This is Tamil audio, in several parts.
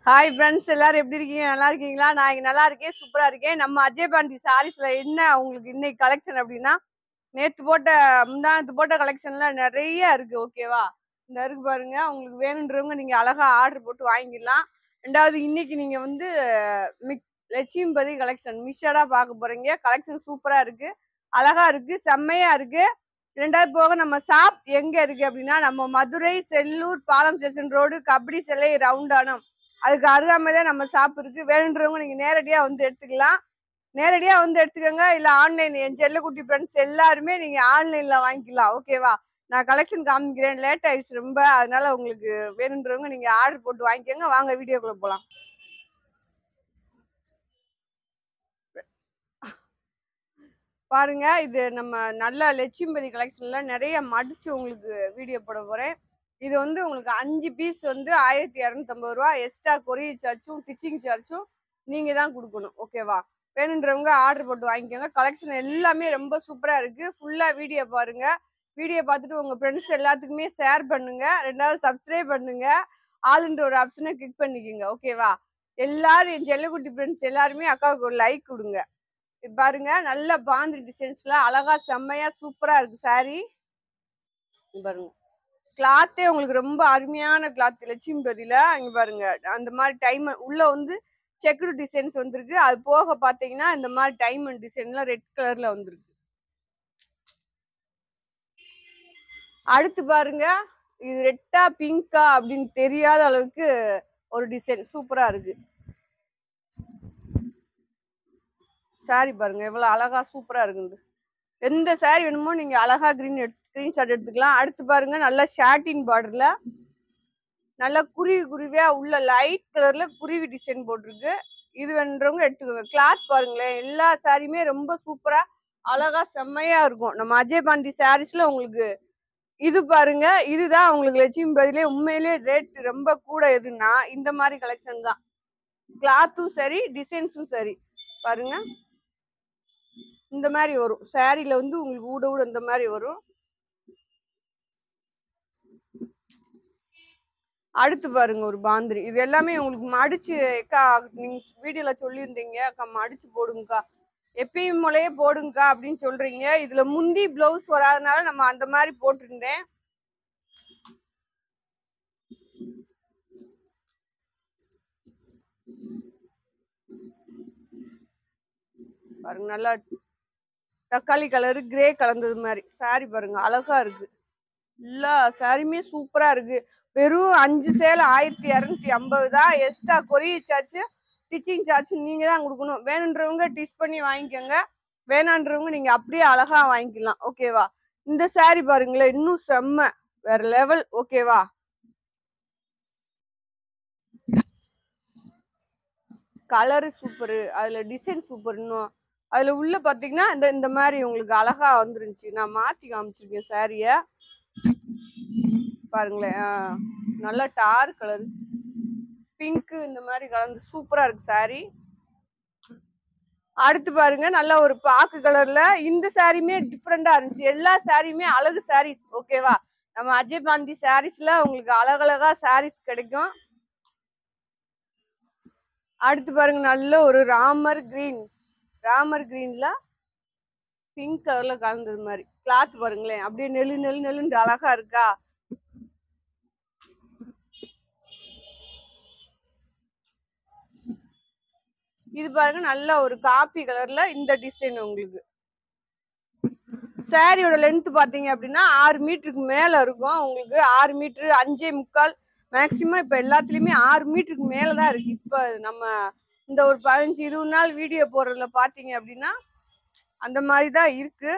ஹாய் ஃப்ரெண்ட்ஸ், எல்லாரும் எப்படி இருக்கீங்க? நல்லா இருக்கீங்களா? நான் இங்க நல்லா இருக்கேன், சூப்பரா இருக்கேன். நம்ம அஜய் பாண்டி சாரீஸ்ல என்ன உங்களுக்கு இன்னைக்கு கலெக்ஷன் அப்படின்னா, நேத்து போட்ட முந்தானத்து போட்ட கலெக்ஷன்ல நிறைய இருக்கு. ஓகேவா? இந்த இருக்கு பாருங்க. உங்களுக்கு வேணுன்றவங்க நீங்க அழகா ஆர்டர் போட்டு வாங்கிடலாம். ரெண்டாவது இன்னைக்கு நீங்க வந்து லட்சுமிபதி கலெக்ஷன் மிக்சடா பார்க்க போறீங்க. கலெக்ஷன் சூப்பரா இருக்கு, அழகா இருக்கு, செம்மையா இருக்கு. ரெண்டாவது போக நம்ம ஷாப் எங்க இருக்கு அப்படின்னா, நம்ம மதுரை செல்லூர் பாலம் ஸ்டேஷன் ரோடு கபடி சிலை ரவுண்டானம் அதுக்கு அருகாமையில நம்ம ஷாப் இருக்கு. வேணுன்றவங்க நீங்க நேரடியா வந்து எடுத்துக்கலாம். நேரடியா வந்து எடுத்துக்கோங்க, இல்ல ஆன்லைன். என் செல்லக்குட்டி ஃப்ரெண்ட்ஸ் எல்லாருமே நீங்க ஆன்லைன்ல வாங்கிக்கலாம். ஓகேவா? நான் கலெக்ஷன் காமிக்கிறேன், லேட் ஆயிடுச்சு ரொம்ப, அதனால உங்களுக்கு வேணுன்றவங்க நீங்க ஆர்டர் போட்டு வாங்கிக்கோங்க. வாங்க வீடியோக்குள்ள போலாம். பாருங்க, இது நம்ம நல்ல லட்சுமிபதி கலெக்ஷன்ல நிறைய மடிச்சு உங்களுக்கு வீடியோ போட போறேன். இது வந்து உங்களுக்கு 5 பீஸ் வந்து 1250 ரூபா. எக்ஸ்ட்ரா கொரியர் சார்ஜும் ஸ்டிச்சிங் சார்ஜும் நீங்க தான் கொடுக்கணும். ஓகேவா? வேணுன்றவங்க ஆர்டர் போட்டு வாங்கிக்கோங்க. கலெக்ஷன் எல்லாமே ரொம்ப சூப்பரா இருக்கு. ஃபுல்லா வீடியோ பாருங்க. வீடியோ பார்த்துட்டு உங்க ஃப்ரெண்ட்ஸ் எல்லாத்துக்குமே ஷேர் பண்ணுங்க. ரெண்டாவது சப்ஸ்கிரைப் பண்ணுங்க. ஆளுன்ற ஒரு ஆப்ஷனை கிளிக் பண்ணிக்கோங்க. ஓகேவா? எல்லாரும் என் செல்லக்குட்டி ஃப்ரெண்ட்ஸ் எல்லாருமே அக்காவுக்கு ஒரு லைக் கொடுங்க. பாருங்க, நல்ல பாந்தி டிசைன்ஸ்ல அழகா செம்மையா சூப்பரா இருக்கு சாரி. பாருங்க, கிளாத்தே உங்களுக்கு ரொம்ப அருமையான கிளாத் லட்சுமிபதியில. இங்க பாருங்க, அந்த மாதிரி டைம் உள்ள வந்து செக்குடு டிசைன்ஸ் வந்திருக்கு. அது போக பாத்தீங்கன்னா இந்த மாதிரி டைமண்ட் டிசைன்ல ரெட் கலர்ல வந்திருக்கு. அடுத்து பாருங்க, இது ரெட்டா பிங்கா அப்படின்னு தெரியாத அளவுக்கு ஒரு டிசைன் சூப்பரா இருக்கு. சாரி பாருங்க எவ்வளவு அழகா சூப்பரா இருக்குது. எந்த சாரி வேணுமோ நீங்க அழகா ஸ்கிரீன்ஷாட் எடுத்துக்கலாம். அடுத்து பாருங்க, நல்ல ஷாட்டின் பார்டர்ல நல்லா குருவியா உள்ள லைட் கலர்ல குருவி டிசைன் போட்டிருக்கு. இது வேணுன்றவங்க எடுத்துக்கோங்க. கிளாத் பாருங்களேன், எல்லா சாரியுமே ரொம்ப சூப்பரா அழகா செம்மையா இருக்கும். நம்ம அஜய் பாண்டி சாரீஸ்ல உங்களுக்கு இது பாருங்க, இதுதான் உங்களுக்கு லட்சுமிபதியிலே உண்மையிலேயே ரேட் ரொம்ப கூட. எதுன்னா இந்த மாதிரி கலெக்ஷன் தான். கிளாத்தும் சரி, டிசைன்ஸும் சரி. பாருங்க, இந்த மாதிரி வரும் சாரில வந்து உங்களுக்கு ஊட இந்த மாதிரி வரும். அடுத்து பாருங்க, ஒரு பாந்திரி. இது எல்லாமே உங்களுக்கு மடிச்சு அக்கா நீங்க வீடியோல சொல்லியிருந்தீங்க, அக்கா மடிச்சு போடுங்கக்கா, எப்பயும் போலயே போடுங்கக்கா அப்படின்னு சொல்றீங்க. இதுல முந்தி பிளவுஸ் வராதனால நம்ம அந்த மாதிரி போட்டிருந்தேன். பாருங்க, நல்லா தக்காளி கலரு கிரே கலந்தது மாதிரி சாரி. பாருங்க அழகா இருக்கு. எல்லா சாரியுமே சூப்பரா இருக்கு. வெறும் 5 சேலை 1250 தான். Extra courier charge stitching charge நீங்க தான் கொடுக்கணும். வேணுன்றவங்க டிஸ் பண்ணி வாங்கிக்கோங்க, வேணான்றவங்க நீங்க அப்படியே அழகா வாங்கிக்கலாம். ஓகேவா? இந்த சாரி பாருங்களேன், இன்னும் செம்ம வேற லெவல். ஓகேவா? கலரு சூப்பரு, அதுல டிசைன் சூப்பர். இன்னும் அதுல உள்ள பாத்தீங்கன்னா இந்த மாதிரி உங்களுக்கு அழகா வந்துருந்துச்சு. நான் மாத்தி காமிச்சிருக்கேன் சாரிய பாருங்களேன். நல்லா டார்க் கலர் பிங்க் இந்த மாதிரி கலந்து சூப்பரா இருக்கு சாரி. அடுத்து பாருங்க, நல்ல ஒரு பாக்கு கலர்ல இந்த சாரியுமே டிஃப்ரெண்டா இருந்துச்சு. எல்லா சாரியுமே அழகு சாரீஸ். ஓகேவா? நம்ம அஜய் பாண்டி சாரீஸ்ல உங்களுக்கு அழகழகா சாரீஸ் கிடைக்கும். அடுத்து பாருங்க, நல்ல ஒரு ராமர் கிரீன்ல பிங்க் கலர்ல கலந்தது மாதிரி கிளாத் பாருங்களேன், அப்படியே நெல்லுன்னு அழகா இருக்கா. இது பாருங்க, நல்ல ஒரு காப்பி கலர்ல இந்த டிசைன். உங்களுக்கு சாரியோட லென்த் பாத்தீங்க அப்படின்னா 6 மீட்டருக்கு மேல இருக்கும். உங்களுக்கு 6 மீட்டர் 5.25 மேக்சிமம். இப்ப எல்லாத்துலயுமே 6 மீட்டருக்கு மேலதான் இருக்கு. இப்ப நம்ம இந்த ஒரு 15-20 நாள் வீடியோ போடுறதுல பாத்தீங்க அப்படின்னா அந்த மாதிரிதான் இருக்கு.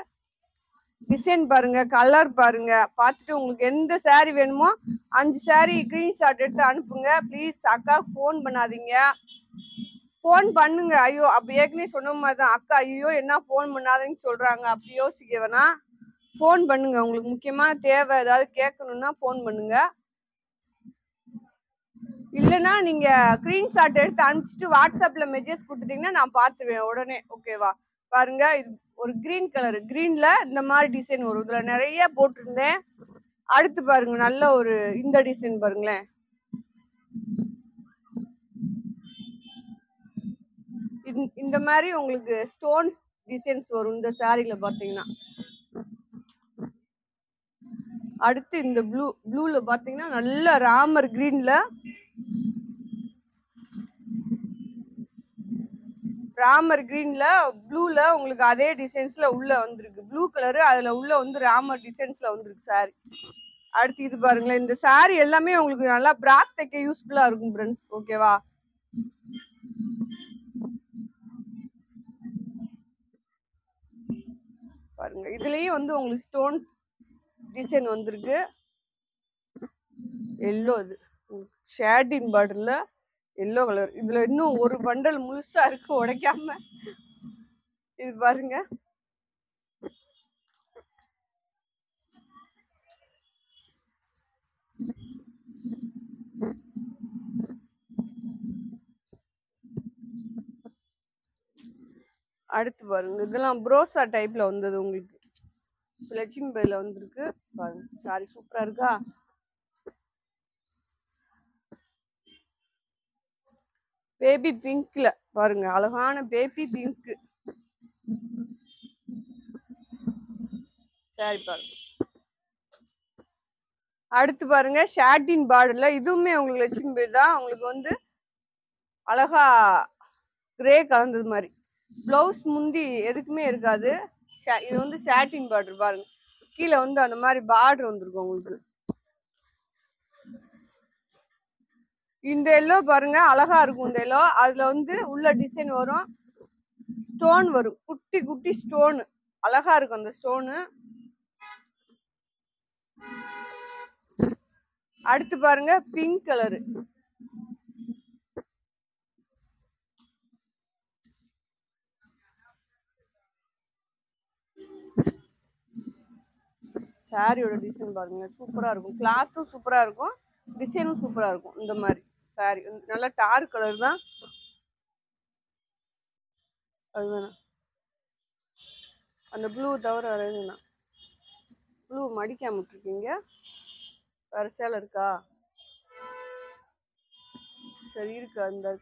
டிசைன் பாருங்க, கலர் பாருங்க, பார்த்துட்டு உங்களுக்கு எந்த சாரி வேணுமோ 5 சாரி ஸ்கிரீன்ஷாட் எடுத்து அனுப்புங்க. ப்ளீஸ் அக்கா ஃபோன் பண்ணாதீங்க, ஃபோன் பண்ணுங்க. ஐயோ, அப்ப ஏற்கனவே சொன்ன மாதிரிதான் அக்கா, ஐயோ என்ன ஃபோன் பண்ணாதீங்கன்னு சொல்றாங்க அப்படி யோசிக்க வேணா. ஃபோன் பண்ணுங்க, உங்களுக்கு முக்கியமான தேவை ஏதாவது கேட்கணும்னா ஃபோன் பண்ணுங்க. இல்லைன்னா நீங்க ஸ்கிரீன்ஷாட் எடுத்து அனுப்பிச்சிட்டு வாட்ஸ்அப்ல மெசேஜ் கொடுத்துட்டீங்கன்னா நான் பார்த்துருவேன் உடனே. ஓகேவா? பாருங்க, இது ஒரு கிரீன் கலர், கிரீன்ல இந்த மாதிரி டிசைன் வரும். இதுல நிறைய போட்டிருந்தேன். அடுத்து பாருங்க, நல்ல ஒரு இந்த டிசைன் பாருங்களேன். இந்த மாதிரி உங்களுக்கு ஸ்டோன்ஸ் டிசைன்ஸ் வரும் இந்த சாரில பாத்தீங்கன்னா. அடுத்து இந்த ப்ளூல பாத்தீங்கன்னா நல்ல ராமர் கிரீன்ல ப்ளூல உங்களுக்கு அதே டிசைன்ஸ்ல உள்ள வந்திருக்கு. ப்ளூ கலரு அதுல உள்ள வந்து ராமர் டிசைன்ஸ்ல வந்திருக்கு சாரி. அடுத்து இது பாருங்களேன், இந்த சாரி எல்லாமே உங்களுக்கு நல்லா பிராக் தைக்க யூஸ்ஃபுல்லா இருக்கும் ஃப்ரெண்ட்ஸ். ஓகேவா? பாருங்க, இதுலயும் வந்து உங்களுக்கு ஸ்டோன் டிசைன் வந்திருக்கு. எல்லோ, இது ஷேடின் பார்டர்ல எல்லோ கலர். இதுல இன்னும் ஒரு பண்டல் முழுசா இருக்கு உடைக்காம. இது பாருங்க, அடுத்து பாருங்க, இதெல்லாம் ப்ரோசா டைப்ல வந்தது உங்களுக்கு. லட்சுமி பையில வந்திருக்கு பாருங்க. சாரி சூப்பரா இருக்கா? பேபி பிங்க்ல பாருங்க, அழகான பேபி பிங்க் சாரி பாருங்க. அடுத்து பாருங்க, ஷாட்டின் பார்டர்ல இதுவுமே உங்களுக்கு லட்சுமி பை தான். உங்களுக்கு வந்து அழகா கிரே கலந்தது மாதிரி. பிளவுஸ் முந்தி எதுக்குமே இருக்காது. இது வந்து சாட்டின் பார்டர் பாருங்க. கீழே வந்து அந்த மாதிரி பார்டர் வந்திருக்கும் உங்களுக்கு. இந்த எல்லோ பாருங்க அழகா இருக்கும். இந்த எல்லோ அதுல வந்து உள்ள டிசைன் வரும், ஸ்டோன் வரும், குட்டி குட்டி ஸ்டோன். அழகா இருக்கும் அந்த ஸ்டோனு. அடுத்து பாருங்க, பிங்க் கலரு. சாரியோட டிசைன் பாருங்க சூப்பரா இருக்கும். கிளாத்தும் சூப்பரா இருக்கும், டிசைனும் சூப்பரா இருக்கும். இந்த மாதிரி சாரி நல்லா டார்க் கலர் தான். அதுதானே அந்த ப்ளூ தவிர வேற எதுனா ப்ளூ மடிக்காம விட்டுருக்கீங்க. வேற சேலை இருக்கா? சரி இருக்கு. அந்த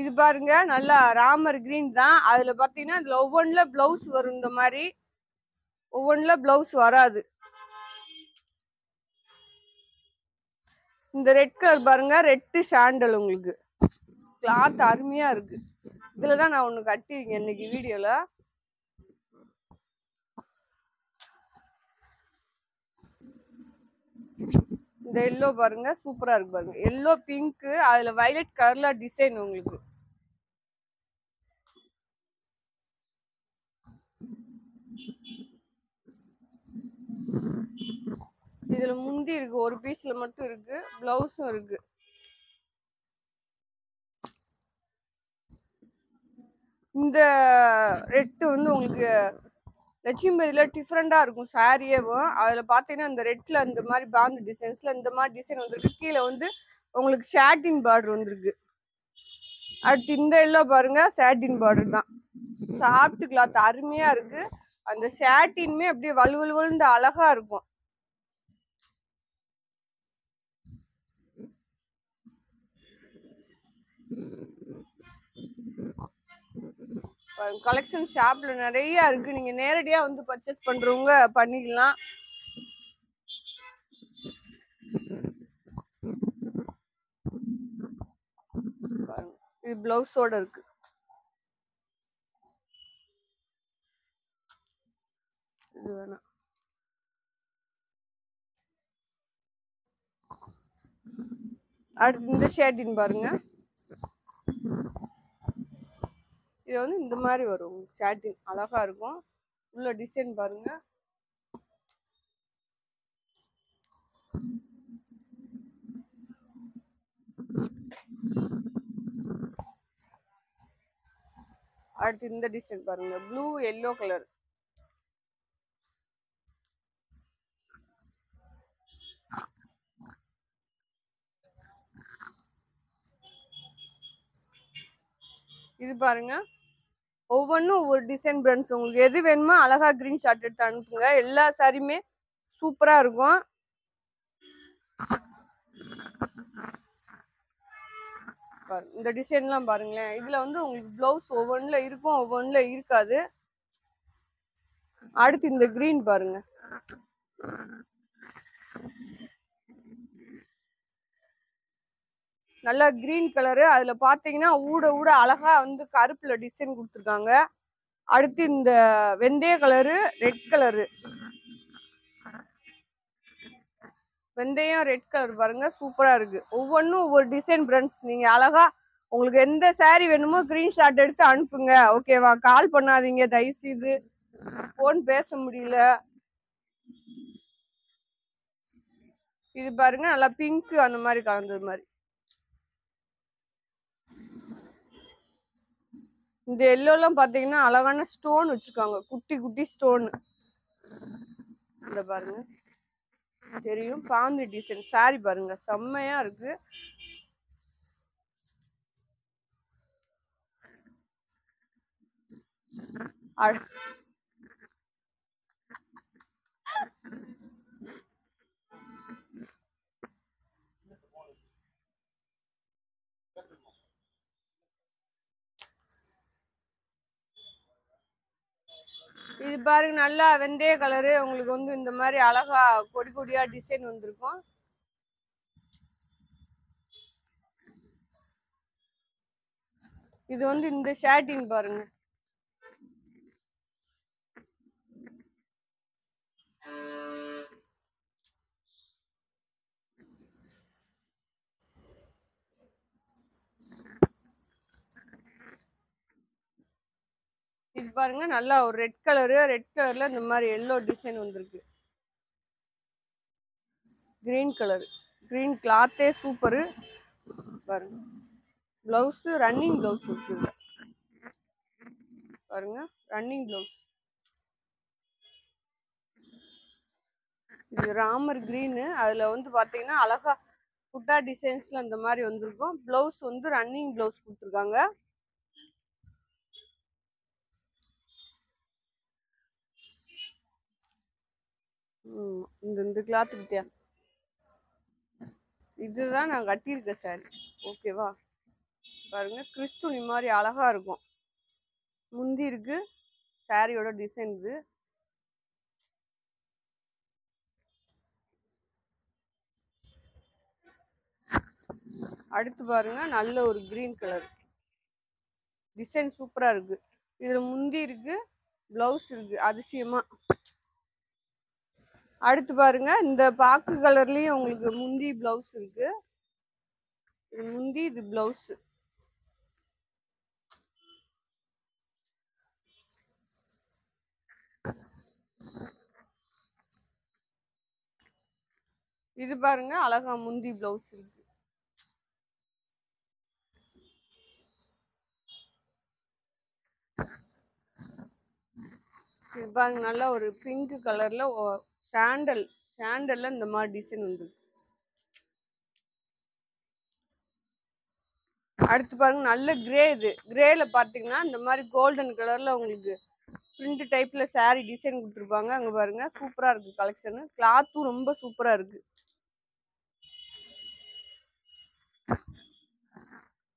இது பாருங்க நல்லா ராமர் கிரீன் தான். அதுல பாத்தீங்கன்னா இதுல ஒவ்வொன்றுல பிளவுஸ் வரும். இந்த மாதிரி ஒவ்வொன்றுல பிளவுஸ் வராது. இந்த ரெட் கலர் பாருங்க, ரெட் சாண்டல். உங்களுக்கு கிளாத் அருமையா இருக்கு. இதுலதான் நான் ஒண்ணு கட்டிருக்கேன் இன்னைக்கு வீடியோல. இந்த எல்லோ பாருங்க சூப்பரா இருக்கு பாருங்க. எல்லோ பிங்க் அதுல வயலட் கலர்ல டிசைன் உங்களுக்கு. இதுல முந்தி இருக்கு, ஒரு பீஸ்ல மட்டும் இருக்கு, பிளவுஸும் இருக்கு. இந்த ரெட் வந்து உங்களுக்கு லட்சுமி பையில டிஃப்ரெண்டா இருக்கும் சாரியேவும். அதுல பாத்தீங்கன்னா இந்த ரெட்ல இந்த மாதிரி பாந்து டிசைன்ஸ்ல இந்த மாதிரி டிசைன் வந்திருக்கு. கீழே வந்து உங்களுக்கு ஷாட்டின் பார்டர் வந்திருக்கு. அடுத்து இந்த எல்லோ பாருங்க, சாட்டின் பார்டர் தான். சாஃப்ட் கிளாத் அருமையா இருக்கு. அந்த சாட்டின்மே அப்படியே வலுவலுன்னு அழகா இருக்கும். கலெக்ஷன் ஷாப்ல நிறைய இருக்கு. நீங்க நேரடியா வந்து பர்ச்சேஸ் பண்றவங்க பண்ணிக்கலாம். இது பிளவுஸோட இருக்கு. இது வேணா அடுத்து இந்த ஷேட்டின் பாருங்க. இது வந்து இந்த மாதிரி வரும் ஷேட்டின், அழகா இருக்கும். உள்ள டிசைன் பாருங்க. அடுத்து இந்த டிசைன் பாருங்க, ப்ளூ எல்லோ கலர். இது பாருங்க, ஒவ்வொன்றும் ஒவ்வொரு டிசைன் பிராண்ட்ஸ். உங்களுக்கு எது வேணுமோ அழகா கிரீன் ஷாட் எடுத்து அனுப்புங்க. எல்லா சாரியுமே சூப்பரா இருக்கும். பாருங்க இந்த டிசைன்லாம் பாருங்களேன். இதுல வந்து உங்களுக்கு பிளவுஸ் ஒவ்வொன்றுல இருக்கும், ஒவ்வொன்றுல இருக்காது. அடுத்து இந்த கிரீன் பாருங்க. நல்லா கிரீன் கலரு. அதுல பாத்தீங்கன்னா ஊட ஊட அழகா வந்து கருப்புல டிசைன் கொடுத்துருக்காங்க. அடுத்து இந்த வெந்தய கலரு, ரெட் கலரு, வெந்தயம் ரெட் கலர் பாருங்க, சூப்பரா இருக்கு. ஒவ்வொன்றும் ஒவ்வொரு டிசைன் ஃப்ரெண்ட்ஸ். நீங்க அழகா உங்களுக்கு எந்த சாரி வேணுமோ ஸ்கிரீன்ஷாட் எடுத்து அனுப்புங்க, ஓகேவா? கால் பண்ணாதீங்க தயவு செய்து, போன் பேச முடியல. இது பாருங்க நல்லா பிங்க் அந்த மாதிரி கலந்தது மாதிரி. இந்த எல்லோ எல்லாம் பாத்தீங்கன்னா அழகான ஸ்டோன் வச்சிருக்காங்க, குட்டி குட்டி ஸ்டோன். இந்த பாருங்க தெரியும், பாம்பு டிசைன் சாரி பாருங்க, செம்மையா இருக்கு. இது பாருங்க நல்லா வெந்தய கலரு. உங்களுக்கு வந்து இந்த மாதிரி அழகா கொடி கொடியா டிசைன் வந்திருக்கும். இது வந்து இந்த ஷர்ட்டின் பாருங்க. இது பாருங்க நல்லா ஒரு ரெட் கலரு, ரெட் கலர்ல இந்த மாதிரி எல்லோ டிசைன் வந்திருக்கு. கிரீன் கலர், கிரீன் கிளாத்தே சூப்பரு பாருங்க. பிளவுஸ் ரன்னிங் பிளவுஸ் இருக்கு பாருங்க, ரன்னிங் பிளவுஸ். இது ராமர் கிரீனு. அதுல வந்து பாத்தீங்கன்னா அழகா புட்டா டிசைன்ஸ்ல இந்த மாதிரி வந்திருக்கும். பிளவுஸ் வந்து ரன்னிங் பிளவுஸ் கொடுத்துருக்காங்க. இந்த கிளாத் கிட்டியா இதுதான் நான் கட்டியிருக்கேன் சாரி, ஓகேவா? பாருங்க கிறிஸ்துனி மாதிரி அழகா இருக்கும். முந்தி இருக்கு, சாரியோட டிசைன் இது. அடுத்து பாருங்க நல்ல ஒரு கிரீன் கலர் டிசைன், சூப்பரா இருக்கு. இதுல முந்தி இருக்கு, பிளவுஸ் இருக்கு அதிசயமா. அடுத்து பாருங்க இந்த பாக்கு கலர்லயும் உங்களுக்கு முந்தி பிளவுஸ் இருக்கு. இது முந்தி, இது பிளவுஸ். இது பாருங்க அழகா முந்தி பிளவுஸ் இருக்கு. இது பாருங்க நல்லா ஒரு பிங்க் கலர்ல சாண்டல்ல இந்த மாதிரி டிசைன் வந்து. அடுத்து பாருங்க நல்ல கிரே. இது கிரேல பாத்தீங்கன்னா இந்த மாதிரி கோல்டன் கலர்ல உங்களுக்கு பிரிண்ட் டைப்ல சாரி டிசைன் கொடுத்துருப்பாங்க. அங்க பாருங்க சூப்பரா இருக்கு கலெக்ஷன். கிளாத்தும் ரொம்ப சூப்பரா இருக்கு.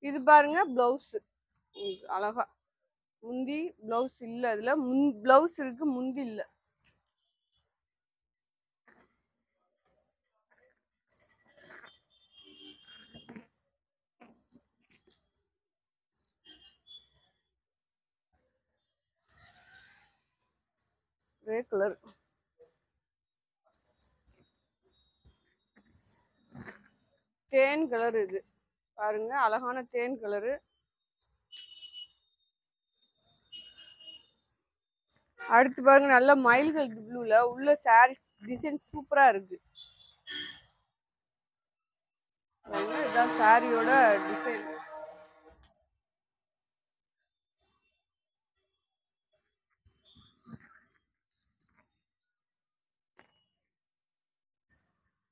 இது பாருங்க பிளவுஸ் அழகா முந்தி பிளவுஸ் இல்ல, அதுல பிளவுஸ் இருக்கு, முந்தி இல்ல. கிரே கலர், தேன் கலர். இது பாருங்க அழகான தேன் கலரு. அடுத்து பாருங்க நல்ல மயில்கள் ப்ளூல உள்ள சாரி டிசைன் சூப்பரா இருக்கு. இதான் சாரியோட டிசைன்.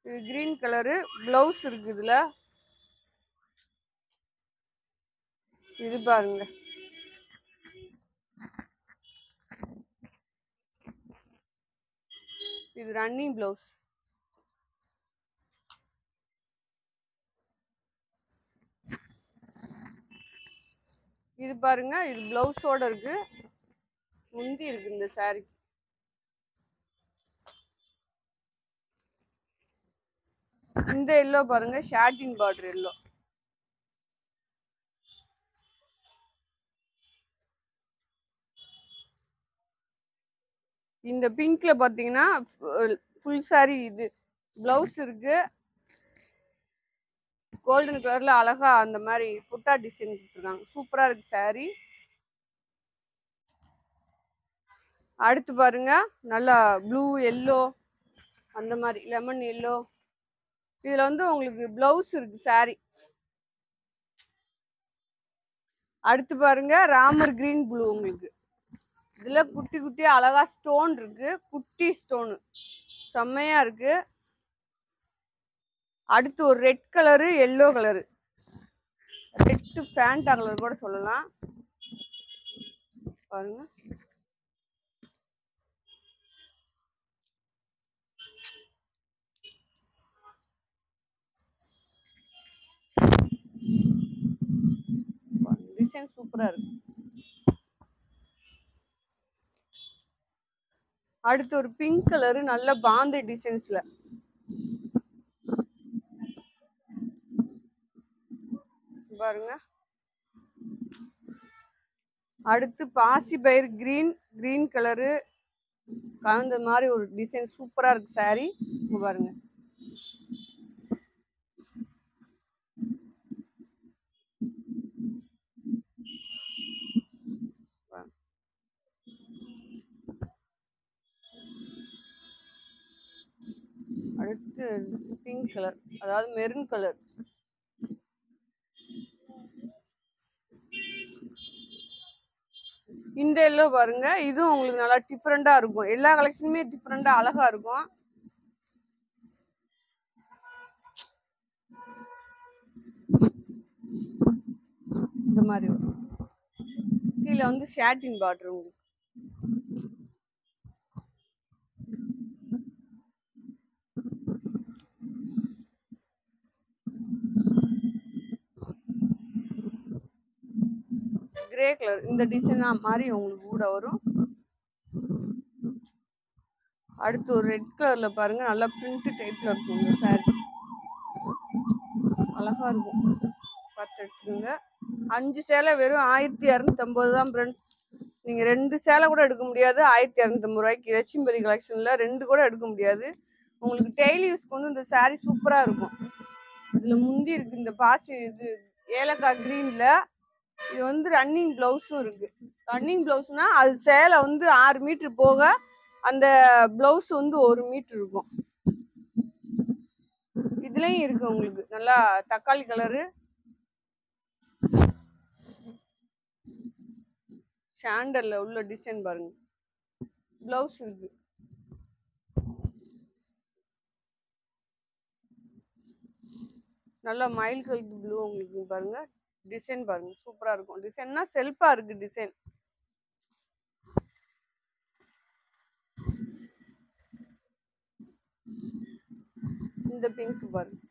இது கிரீன் கலரு, பிளவுஸ் இருக்கு இதுல. இது பாருங்க இது ரன்னிங் பிளவுஸ். இது பாருங்க, இது பிளவுஸோட இருக்கு, முந்தி இருக்கு இந்த saree. இந்த எல்லோ பாருங்க, ஷாட்டின் பார்டர் எல்லோ. இந்த பிங்க்ல பாத்தீங்கன்னா ஃபுல் saree இது பிளவுஸ் இருக்கு, கோல்டன் கலர்ல அழகா அந்த மாதிரி புட்டா டிசைன் கொடுத்துருக்காங்க. சூப்பரா இருக்கு saree. அடுத்து பாருங்க, நல்லா ப்ளூ எல்லோ அந்த மாதிரி லெமன் எல்லோ. இதுல வந்து உங்களுக்கு பிளவுஸ் இருக்கு saree. அடுத்து பாருங்க, ராமர் கிரீன் ப்ளூ. உங்களுக்கு இதுல குட்டி குட்டி அழகா ஸ்டோன் இருக்கு, குட்டி ஸ்டோனு செம்மையா இருக்கு. அடுத்து ஒரு red colour yellow colour, red Fanta colour கூட சொல்லலாம். பாருங்க, டிசைன் சூப்பரா இருக்கு. அடுத்து ஒரு பிங்க் கலரு நல்ல பாந்தை டிசைன்ஸ்ல. பாருங்க, அடுத்து பாசி பயிர் கிரீன் கலரு கலந்த மாதிரி ஒரு டிசைன் சூப்பரா இருக்கு saree. பாருங்க, அடுத்து பிங்க் கலர், அதாவது மெரூன் கலர். இந்த எல்லோ பாருங்க, இதுவும் உங்களுக்கு நல்லா டிஃப்ரெண்டா இருக்கும். எல்லா கலெக்ஷனுமே டிஃப்ரெண்டா அழகா இருக்கும். இந்த மாதிரி வரும். கீழே வந்து ஷாட்டின் பார்டர் உங்களுக்கு. கிரே கலர் இந்த டிசைனா மாதிரி உங்களுக்கு கூட வரும். அடுத்து ஒரு ரெட் கலர்ல பாருங்க, நல்லா பிரிண்ட் டைப்ல இருக்கும் இந்த saree. அழகா இருக்கும், பார்த்து எடுத்துக்கோங்க. 5 சேலை வெறும் 1250 தான் ஃப்ரெண்ட்ஸ். நீங்க 2 சேலை கூட எடுக்க முடியாது 1250 ரூபாய்க்கு. லட்சுமிபதி கலெக்ஷன்ல 2 கூட எடுக்க முடியாது. உங்களுக்கு டெய்லி யூஸ்க்கு வந்து இந்த saree சூப்பரா இருக்கும். இதுல முந்தி இருக்கு இந்த பாசி இது ஏலக்காய் கிரீன்ல. இது வந்து ரன்னிங் பிளவுஸும் இருக்கு. ரன்னிங் பிளவுஸ்னா அது சேலை வந்து 6 மீட்டர் போக அந்த பிளவுஸ் வந்து 1 மீட்டர் இருக்கும். இதுலயும் இருக்கு உங்களுக்கு நல்லா தக்காளி கலரு சாண்டல்ல உள்ள டிசைன் பாருங்க. பிளவுஸ் இருக்கு. நல்லா மயில் கலர் ப்ளூ உங்களுக்கு பாருங்க. டிசைன் பாருங்க, சூப்பரா இருக்கும். டிசைன்னா செல்ஃபா இருக்கு டிசைன். இந்த பிங்க் பாருங்க,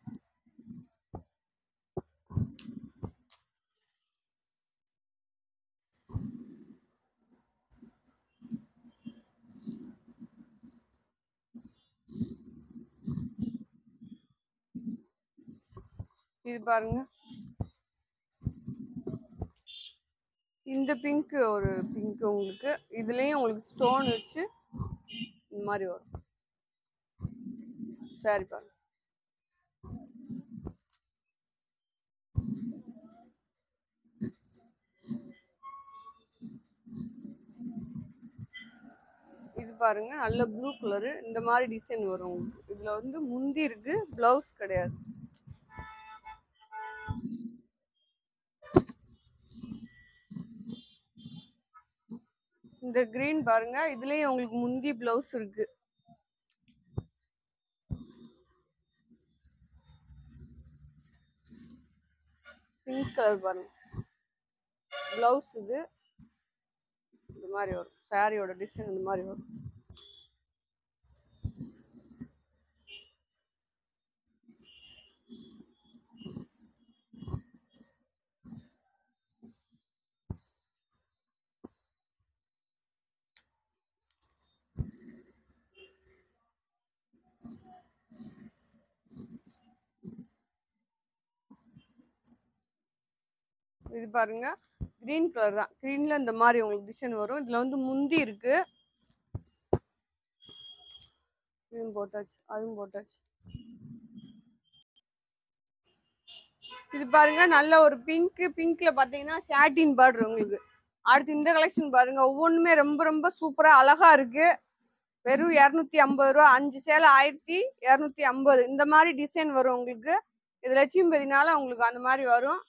இது பாருங்க. இந்த பிங்க் ஒரு பிங்க் உங்களுக்கு, இதுலயும் உங்களுக்கு ஸ்டோன் வச்சு இந்த மாதிரி வரும் சாரி பாருங்க. இது பாருங்க, நல்ல ப்ளூ கலரு இந்த மாதிரி டிசைன் வரும் உங்களுக்கு. இதுல வந்து முந்தி இருக்கு, பிளவுஸ் கிடையாது. இந்த கிரீன் பாருங்க, இதுலயும் உங்களுக்கு முந்தி பிளவுஸ் இருக்கு. பிங்க் கலர் பாருங்க, பிளவுஸ் இது இந்த மாதிரி வரும். சாரியோட டிசைன் இந்த மாதிரி வரும். இது பாருங்க கிரீன் கலர் தான். கிரீன்ல இந்த மாதிரி உங்களுக்கு டிசைன் வரும். இதுல வந்து முந்தி இருக்கு. இதுவும் போட்டாச்சு, அதுவும் போட்டாச்சு. இது பாருங்க நல்ல ஒரு பிங்க். பிங்க்ல பாத்தீங்கன்னா ஷாட்டின் பார்டர் உங்களுக்கு. அடுத்து இந்த கலெக்ஷன் பாருங்க. ஒவ்வொன்றுமே ரொம்ப ரொம்ப சூப்பரா அழகா இருக்கு. வெறும் 250 ரூபா. 5 சேலை 1250. இந்த மாதிரி டிசைன் வரும் உங்களுக்கு. இது லட்சுமிபதினால உங்களுக்கு அந்த மாதிரி வரும்.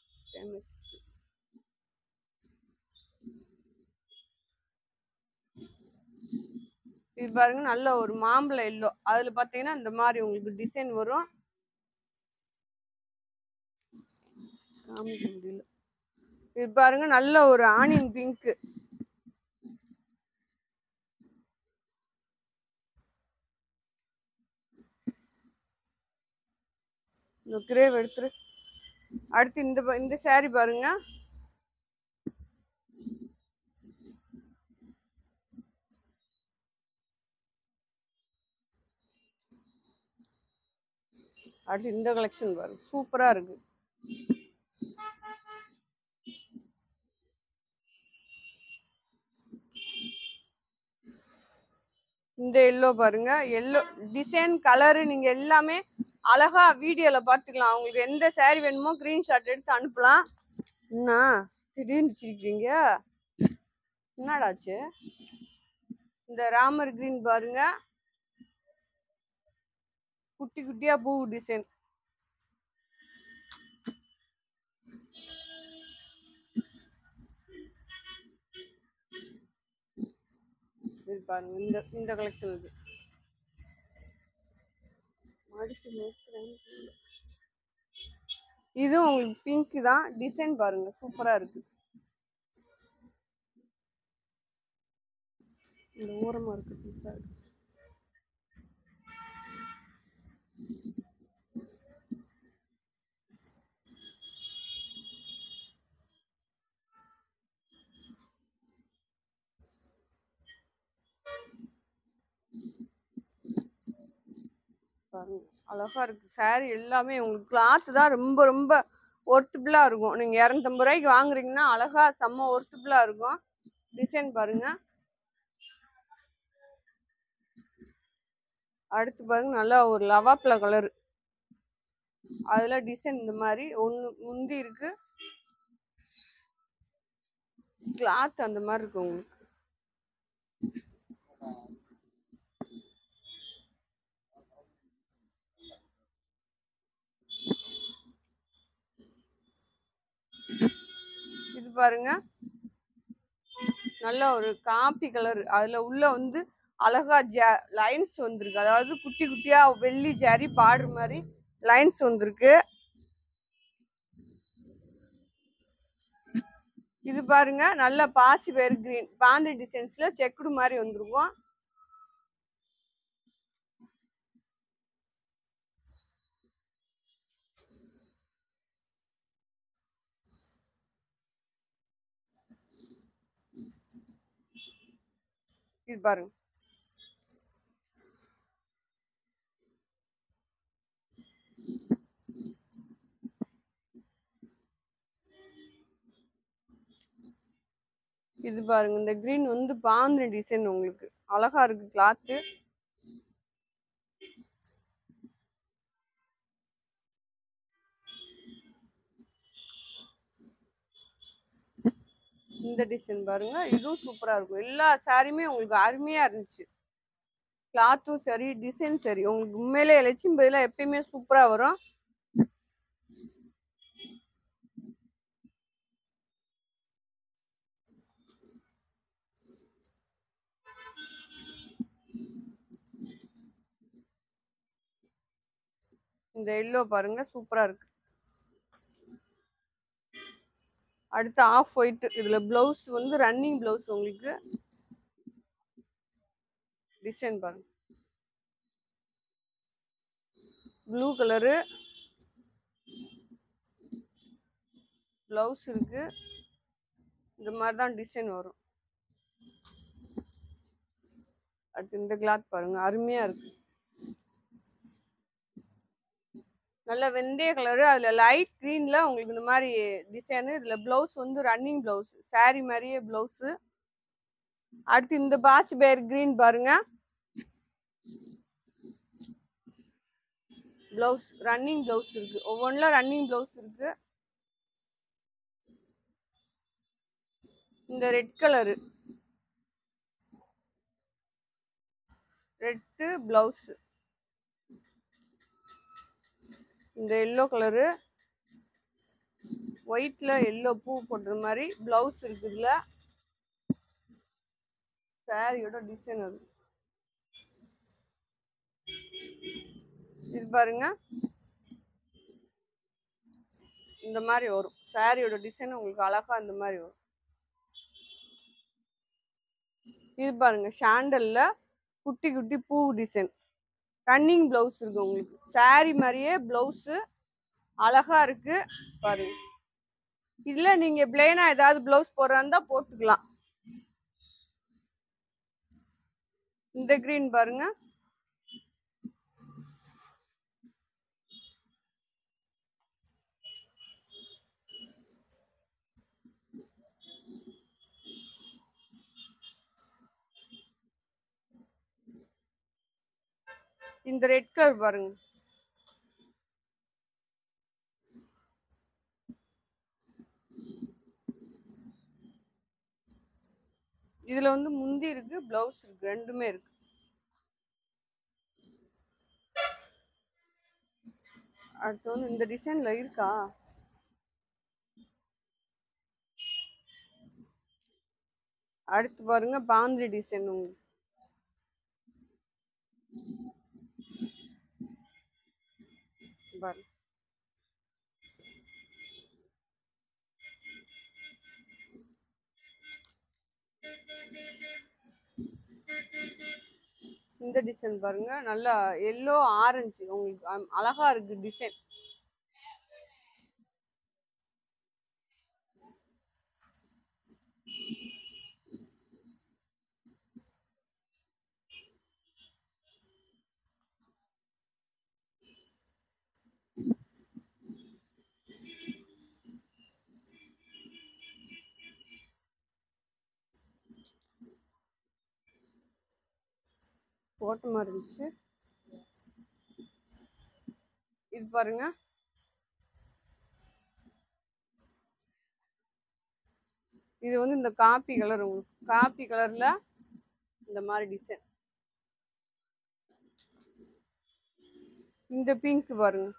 இது பாருங்க நல்ல ஒரு மாம்பழ எல்லோ. அதுல பாத்தீங்கன்னா இந்த மாதிரி உங்களுக்கு டிசைன் வரும். காமிக்க முடியல. இது பாருங்க நல்ல ஒரு ஆனியன் பிங்க். இந்த கிரேவ் எடுத்துரு. அடுத்து இந்த சாரி பாருங்க. அடுத்து இந்த கலெக்ஷன் பாருங்க சூப்பரா இருக்கு. இந்த எல்லோ பாருங்க. எல்லோ டிசைன் கலரு நீங்க எல்லாமே அழகா வீடியோல பாத்துக்கலாம். உங்களுக்கு எந்த சாரி வேணுமோ ஸ்கிரீன்ஷாட் எடுத்து அனுப்பலாம். என்ன திடீர்னு சிரிக்கிறீங்க? என்னடாச்சு? இந்த ராமர் கிரீன் பாருங்க. குட்டி குட்டியா பூ டிசைன். இது பாருங்க இந்த கலெக்ஷன் இருக்கு. இது உங்களுக்கு பிங்க் தான். டிசைன் பாருங்க சூப்பரா இருக்கு. இந்த ஓரமா இருக்கு பீஸா. பாருங்க அழகா இருக்கு. சாரி எல்லாமே உங்களுக்கு கிளாத் தான் ரொம்ப ரொம்ப ஒர்த்தபிளா இருக்கும். நீங்க 250 ரூபாய்க்கு வாங்குறீங்கன்னா அழகா செம்ம ஒர்த்தபிளா இருக்கும். டிசைன் பாருங்க. அடுத்து பாருங்க நல்லா ஒரு லவாப்ல கலர். அதுல டிசைன் இந்த மாதிரி ஒண்ணு முந்தி இருக்கு. கிளாத் அந்த மாதிரி இருக்கு உங்களுக்கு. இது பாருங்க நல்ல ஒரு காப்பி கலர். அதுல உள்ள வந்து அழகா லைன்ஸ் வந்திருக்கு. அதாவது குட்டி குட்டியா வெள்ளி ஜரி பார்டர் மாதிரி லைன்ஸ் வந்திருக்கு. இது பாருங்க நல்ல பாசி வேர் கிரீன் பாந்தி டிசைன்ஸ்ல செக்குடு மாதிரி வந்திருக்கும். இது பாருங்க இது பாருங்க இந்த கிரீன் வந்து பாந்தி டிசைன் உங்களுக்கு அழகா இருக்கு கிளாத்து. இந்த டிசைன் பாருங்க இதுவும் சூப்பரா இருக்கும். எல்லா சாரியுமே உங்களுக்கு அருமையா இருந்துச்சு. கிளாத்தும் சரி டிசைன் சரி உங்களுக்கு உண்மையிலே லட்சுமிபதியில எப்பயுமே சூப்பரா வரும். இந்த எல்லோ பாருங்க சூப்பரா இருக்கு. அடுத்து ஆஃப் ஒயிட். இதுல பிளவுஸ் வந்து ரன்னிங் பிளவுஸ் உங்களுக்கு. டிசைன் பாருங்க ப்ளூ கலரு பிளவுஸ் இருக்கு. இந்த மாதிரி தான் டிசைன் வரும். அடுத்து இந்த கிளாத் பாருங்க அருமையா இருக்கு. நல்ல வெந்தய கலரு, அதுல லைட் கிரீன்ல உங்களுக்கு இந்த மாதிரி டிசைனு. இதுல பிளவுஸ் வந்து ரன்னிங் பிளவுஸ், saree மாதிரியே பிளவுஸ். அடுத்து இந்த பாசி பேர் கிரீன் பாருங்க, பிளவுஸ் ரன்னிங் பிளவுஸ் இருக்கு, ஒவ்வொன்றுல ரன்னிங் பிளவுஸ் இருக்கு. இந்த ரெட் கலரு, ரெட்டு பிளவுஸ். இந்த எல்லோ கலரு, ஒயிட்ல எல்லோ பூ போடுற மாதிரி பிளவுஸ் இருக்கு. இதுல சாரியோட டிசைன் அது. இது பாருங்க, இந்த மாதிரி வரும் சாரியோட டிசைன், உங்களுக்கு அழகா இந்த மாதிரி வரும். இது பாருங்க, சாண்டல்ல குட்டி குட்டி பூ டிசைன், ரன்னிங் பிளவுஸ் இருக்கு உங்களுக்கு. சாரி மாதிரியே பிளவுஸ் அழகா இருக்கு பாருங்க. இதுல நீங்க பிளெயினா ஏதாவது பிளவுஸ் போடுறா இருந்தா போட்டுக்கலாம். இந்த கிரீன் பாருங்க, இந்த ரெட் கலர் பாருங்க, இதுல வந்து முந்தி இருக்கு, பிளவுஸ் இருக்கு, ரெண்டுமே இருக்கு. அடுத்து வந்து இந்த டிசைன்ல இருக்கா, அடுத்து பாருங்க பாந்திரி டிசைன் உங்களுக்கு. பாருங்க, இந்த டிசைன் பாருங்க, நல்லா எல்லோ ஆரஞ்சு உங்களுக்கு அழகா இருக்கு டிசைன். போட்ட மாதிரி இருந்துச்சு. இது பாருங்க, இது வந்து இந்த காப்பி கலர், உங்களுக்கு காப்பி கலர்ல இந்த மாதிரி டிசைன். இந்த பிங்க் பாருங்க,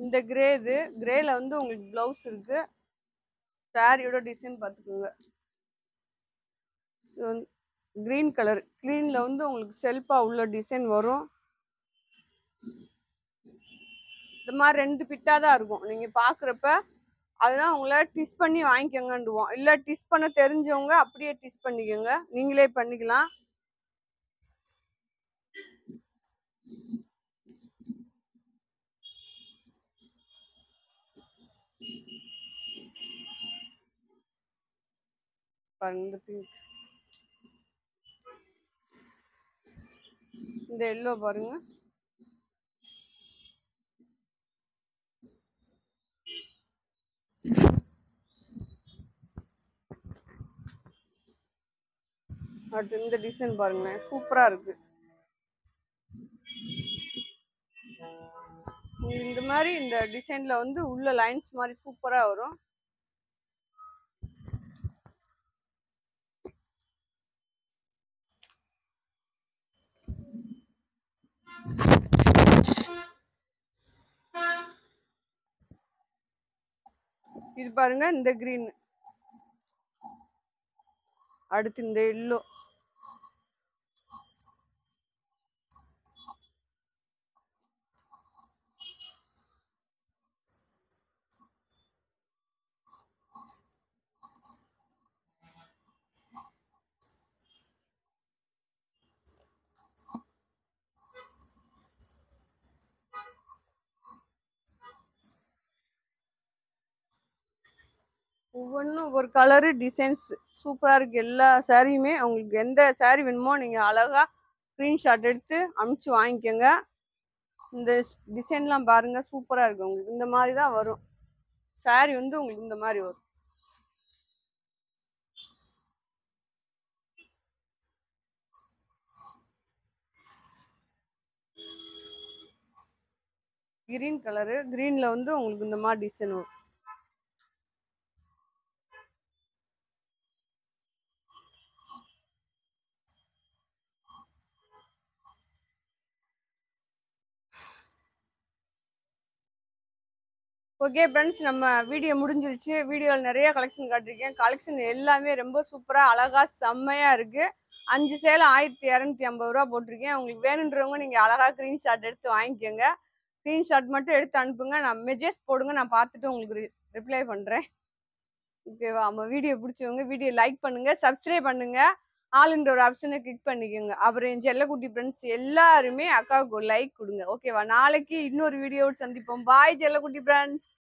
இந்த கிரே, இது கிரேல வந்து உங்களுக்கு பிளவுஸ் இருக்கு. சாரியோட டிசைன் பார்த்துக்கோங்க. இது வந்து கிரீன் கலர், கிரீன்ல வந்து உங்களுக்கு செல்ஃபா உள்ள டிசைன் வரும். இந்த மாதிரி ரெண்டு பிட்டா தான் இருக்கும் நீங்க பாக்குறப்ப. அதுதான் உங்களை டிஸ் பண்ணி வாங்கிக்கோங்கன்னுவோம். இல்ல டிஸ் பண்ண தெரிஞ்சவங்க அப்படியே டிஸ் பண்ணிக்கோங்க, நீங்களே பண்ணிக்கலாம். பாருங்க, இந்த பிங்க், இந்த எல்லோ பாருங்க, அடுத்து இந்த டிசைன் பாருங்க, சூப்பரா இருக்கு. இந்த மாதிரி இந்த டிசைன்ல வந்து உள்ள லைன்ஸ் மாதிரி சூப்பரா வரும். இது பாருங்க, இந்த கிரீன், அடுத்து இந்த எல்லோ, ஒவ்வொன்றும் ஒரு கலரு டிசைன்ஸ் சூப்பரா இருக்கு. எல்லா சாரியுமே உங்களுக்கு எந்த சாரி வேணுமோ நீங்க அழகா ஸ்கிரீன்ஷாட் எடுத்து அனுப்பிச்சு வாங்கிக்கோங்க. இந்த டிசைன்லாம் பாருங்க சூப்பரா இருக்கு. உங்களுக்கு இந்த மாதிரி தான் வரும் சாரி வந்து உங்களுக்கு இந்த மாதிரி வரும். கிரீன் கலரு, கிரீன்ல வந்து உங்களுக்கு இந்த மாதிரி டிசைன் வரும். ஓகே ஃப்ரெண்ட்ஸ், நம்ம வீடியோ முடிஞ்சிருச்சு. வீடியோவில் நிறைய கலெக்ஷன் காட்டிருக்கேன். கலெக்ஷன் எல்லாமே ரொம்ப சூப்பராக அழகா செம்மையா இருக்கு. 5 சேலை 1250 ரூபா போட்டிருக்கேன். உங்களுக்கு வேணுன்றவங்க நீங்கள் அழகா ஸ்க்ரீன்ஷாட் எடுத்து வாங்கிக்கோங்க. ஸ்க்ரீன்ஷாட் மட்டும் எடுத்து அனுப்புங்க. நான் மெசேஜ் போடுங்க, நான் பார்த்துட்டு உங்களுக்கு ரிப்ளை பண்ணுறேன். ஓகேவா? நம்ம வீடியோ பிடிச்சவங்க வீடியோ லைக் பண்ணுங்க, சப்ஸ்கிரைப் பண்ணுங்க, ஆளுன்ற ஒரு ஆப்ஷனை கிளிக் பண்ணிக்கோங்க. அப்புறம் என் செல்லக்குட்டி ஃப்ரெண்ட்ஸ் எல்லாருமே அக்காவுக்கு ஒரு லைக் கொடுங்க. ஓகேவா? நாளைக்கு இன்னொரு வீடியோவில் சந்திப்போம். பாய் செல்லக்குட்டி ஃப்ரெண்ட்ஸ்.